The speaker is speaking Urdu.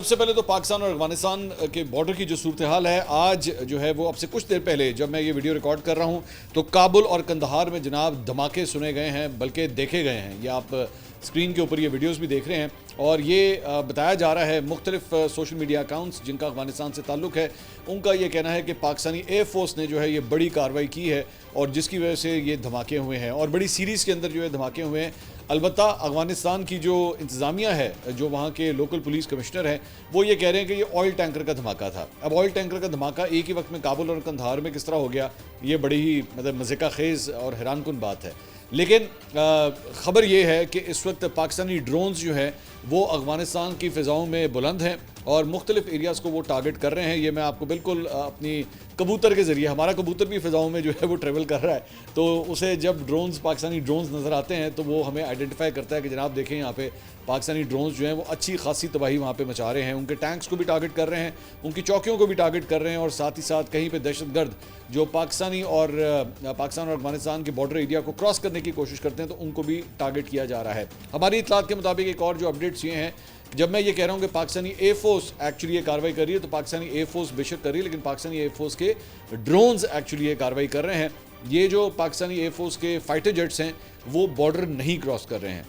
سے پہلے تو پاکستان اور افغانستان کے بارڈر کی جو صورتحال ہے آج جو ہے وہ اب سے کچھ دیر پہلے جب میں یہ ویڈیو ریکارڈ کر رہا ہوں تو کابل اور قندھار میں جناب دھماکے سنے گئے ہیں، بلکہ دیکھے گئے ہیں۔ یہ آپ اسکرین کے اوپر یہ ویڈیوز بھی دیکھ رہے ہیں، اور یہ بتایا جا رہا ہے مختلف سوشل میڈیا اکاؤنٹس جن کا افغانستان سے تعلق ہے، ان کا یہ کہنا ہے کہ پاکستانی ایئر فورس نے جو ہے یہ بڑی کارروائی کی ہے اور جس کی وجہ سے یہ دھماکے ہوئے ہیں، اور بڑی سیریز کے اندر جو ہے دھماکے ہوئے ہیں۔ البتہ افغانستان کی جو انتظامیہ ہے، جو وہاں کے لوکل پولیس کمشنر ہیں، وہ یہ کہہ رہے ہیں کہ یہ آئل ٹینکر کا دھماکہ تھا۔ اب آئل ٹینکر کا دھماکہ ایک ہی وقت میں کابل اور قندھار میں کس طرح ہو گیا، یہ بڑی ہی مضحکہ خیز اور حیران کن بات ہے۔ لیکن خبر یہ ہے کہ اس وقت پاکستانی ڈرونز جو ہیں وہ افغانستان کی فضاؤں میں بلند ہیں اور مختلف ایریاز کو وہ ٹارگٹ کر رہے ہیں۔ یہ میں آپ کو بالکل اپنی کبوتر کے ذریعے، ہمارا کبوتر بھی فضاؤں میں جو ہے وہ ٹریول کر رہا ہے، تو اسے جب ڈرونز، پاکستانی ڈرونز نظر آتے ہیں تو وہ ہمیں آئیڈینٹیفائی کرتا ہے کہ جناب دیکھیں یہاں پہ پاکستانی ڈرونز جو ہیں وہ اچھی خاصی تباہی وہاں پہ مچا رہے ہیں، ان کے ٹینکس کو بھی ٹارگٹ کر رہے ہیں، ان کی چوکیوں کو بھی ٹارگٹ کر رہے ہیں، اور ساتھ ہی ساتھ کہیں پہ دہشت گرد جو پاکستان اور افغانستان کے بارڈر ایریا کو کراس کرنے کی کوشش کرتے ہیں تو ان کو بھی ٹارگٹ کیا جا رہا ہے۔ ہماری اطلاعات کے مطابق ایک اور جو اپڈیٹس یہ ہیں، جب میں یہ کہہ رہا ہوں کہ پاکستانی ایئر فورس ایکچولی یہ کارروائی کر رہی ہے، تو پاکستانی ایئر فورس بے شک کر رہی ہے، لیکن پاکستانی ایئر فورس کے ڈرونز ایکچولی یہ کارروائی کر رہے ہیں۔ یہ جو پاکستانی ایئر فورس کے فائٹر جیٹس ہیں وہ بارڈر نہیں کراس کر رہے ہیں۔